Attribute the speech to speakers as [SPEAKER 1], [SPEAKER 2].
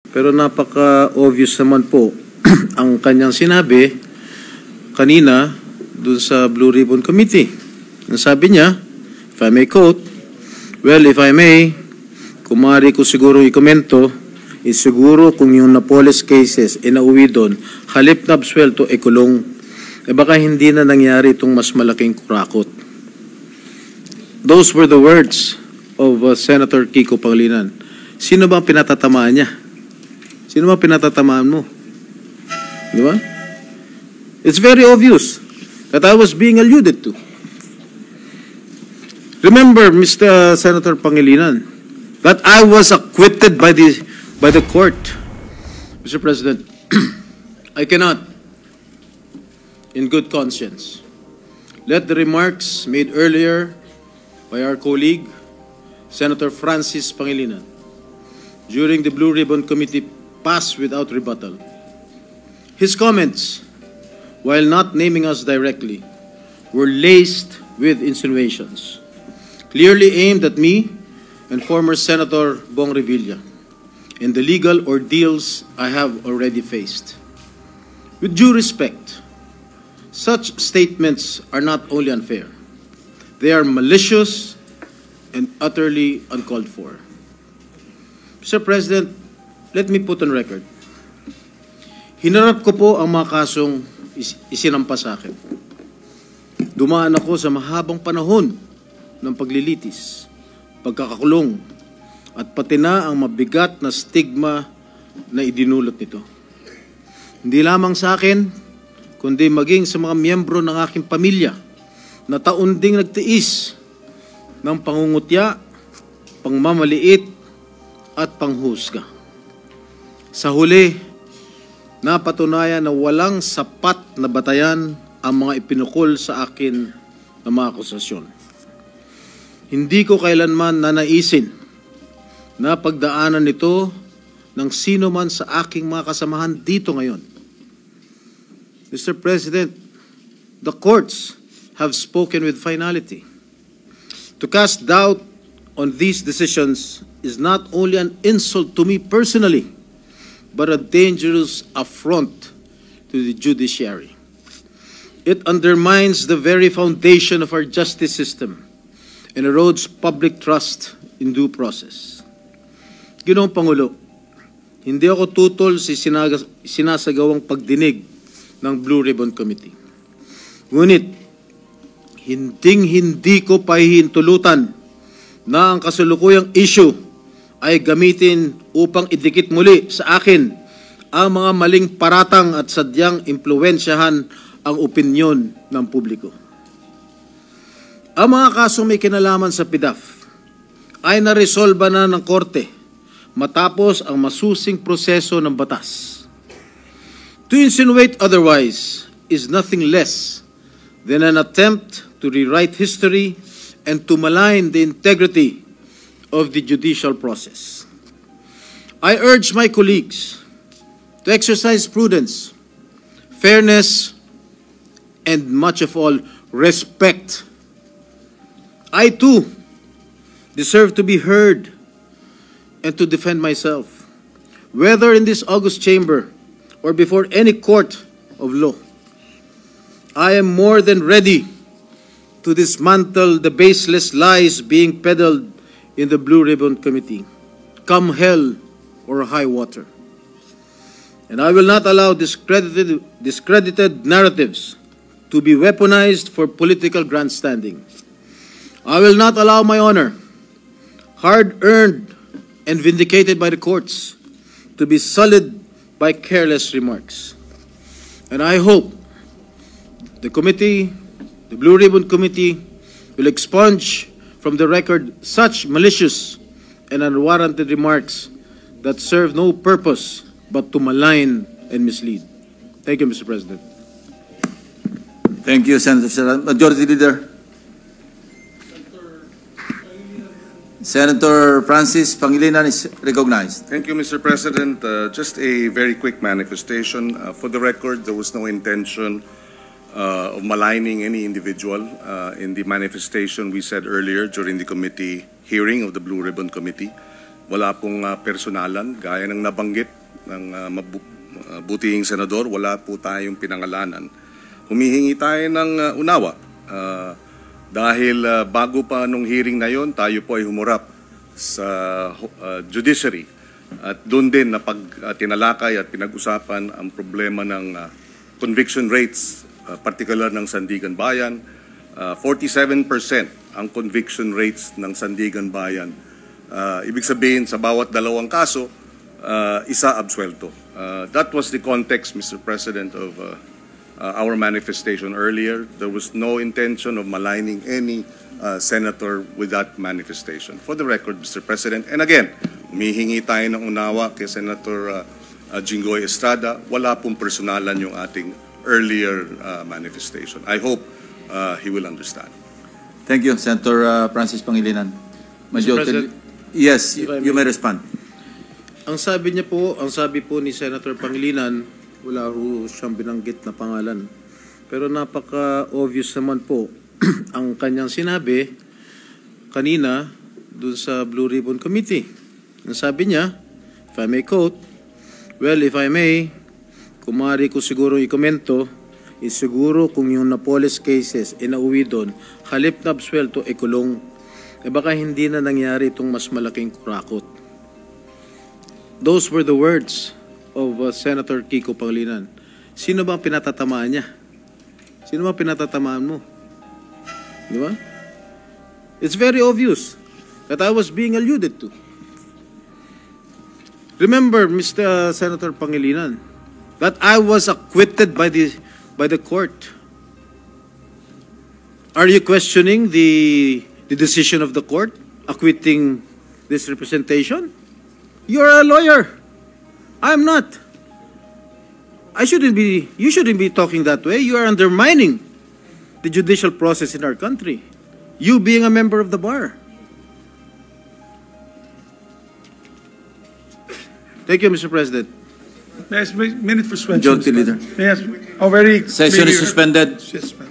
[SPEAKER 1] Pero napaka-obvious naman po ang kanyang sinabi kanina dun sa Blue Ribbon Committee. Ang sabi niya, if I may quote, well, if I may, kung maaari ko siguro ikomento, is siguro kung yung Napoles cases inauwi doon, halip na absuelto, kulong, baka hindi na nangyari itong mas malaking kurakot. Those were the words of Senator Kiko Pangilinan. Sino ba ang pinatatamaan niya? Sino ba pinatatamaan mo? Di ba? It's very obvious that I was being alluded to. Remember, Mr. Senator Pangilinan, that I was acquitted by the court. Mr. President, I cannot, in good conscience, let the remarks made earlier by our colleague, Senator Francis Pangilinan, during the Blue Ribbon Committee pass without rebuttal. His comments, while not naming us directly, were laced with insinuations, clearly aimed at me and former Senator Bong Revilla, and the legal ordeals I have already faced. With due respect, such statements are not only unfair, they are malicious and utterly uncalled for. Mr. President, let me put on record. Hinarap ko po ang mga kasong isinampas sa akin. Dumaan ako sa mahabang panahon ng paglilitis, pagkakakulong, at pati na ang mabigat na stigma na idinulot nito. Hindi lamang sa akin, kundi maging sa mga miyembro ng aking pamilya na taon ding nagtiis ng pangungutya, pangmamaliit, at panghusga. Sa huli, napatunayan na walang sapat na batayan ang mga ipinukol sa akin na mga akusasyon. Hindi ko kailanman nanaisin na pagdaanan nito ng sino man sa aking mga kasamahan dito ngayon. Mr. President, the courts have spoken with finality. To cast doubt on these decisions is not only an insult to me personally, but a dangerous affront to the judiciary. It undermines the very foundation of our justice system and erodes public trust in due process. Ginoong Pangulo, hindi ako tutol sa sinasagawang pagdinig ng Blue Ribbon Committee. Ngunit, hindi ko pahihintulutan na ang kasalukuyang issue ay gamitin upang idikit muli sa akin ang mga maling paratang at sadyang impluwensyahan ang opinyon ng publiko. Ang mga kasong may kinalaman sa PDAF ay naresolba na ng korte matapos ang masusing proseso ng batas. To insinuate otherwise is nothing less than an attempt to rewrite history and to malign the integrity of the judicial process. I urge my colleagues to exercise prudence, fairness, and much of all, respect. I too deserve to be heard and to defend myself, whether in this august chamber or before any court of law. I am more than ready to dismantle the baseless lies being peddled in the Blue Ribbon Committee, come hell or high water. And I will not allow discredited narratives to be weaponized for political grandstanding. I will not allow my honor, hard-earned and vindicated by the courts, to be sullied by careless remarks. And I hope the committee, the Blue Ribbon Committee, will expunge from the record such malicious and unwarranted remarks that serve no purpose but to malign and mislead. Thank you, Mr. President.
[SPEAKER 2] Thank you, Senator Serrano. Majority Leader. Senator Francis Pangilinan is recognized.
[SPEAKER 3] Thank you, Mr. President. Just a very quick manifestation. For the record, there was no intention of maligning any individual. In the manifestation we said earlier during the committee hearing of the Blue Ribbon Committee, Wala pong personalan, gaya ng nabanggit ng butihing senador, wala po tayong pinangalanan. Humihingi tayo ng unawa dahil bago pa nung hearing na yon, tayo po ay humurap sa judiciary at doon din na tinalakay at pinag-usapan ang problema ng conviction rates, particular ng Sandigan Bayan. 47% ang conviction rates ng Sandigan Bayan. Ibig sabihin, sa bawat dalawang kaso, isa absuelto. That was the context, Mr. President, of our manifestation earlier. There was no intention of maligning any senator with that manifestation. For the record, Mr. President, and again, humihingi tayo ng unawa kay Senator Jinggoy Estrada. Wala pong personalan yung ating earlier manifestation. I hope he will understand.
[SPEAKER 2] Thank you, Senator Francis Pangilinan.
[SPEAKER 1] Mr. President,
[SPEAKER 2] yes, you may respond.
[SPEAKER 1] ang sabi po ni Senator Pangilinan, wala ho siyang binanggit na pangalan. Pero napaka-obvious naman po ang kanyang sinabi kanina dun sa Blue Ribbon Committee. Ang sabi niya, if I may quote, well, if I may, kung maaari ko siguro ikomento, siguro kung yung Napoles cases inauwi doon, halip na absuelto, kulong, baka hindi na nangyari itong mas malaking kurakot. Those were the words of Senator Kiko Pangilinan. Sino ba pinatatamaan niya? Sino ba pinatatamaan mo? Di ba? It's very obvious that I was being alluded to. Remember, Mr. Senator Pangilinan, that I was acquitted by the court. Are you questioning the decision of the court acquitting this representation? You're a lawyer. I'm not. You shouldn't be talking that way. You are undermining the judicial process in our country. You being a member of the bar. Thank you, Mr. President.
[SPEAKER 4] May I ask, minute for suspension.
[SPEAKER 2] Majority Leader.
[SPEAKER 4] May I ask, very
[SPEAKER 2] Session is
[SPEAKER 4] clear-
[SPEAKER 2] suspended.
[SPEAKER 4] Suspended.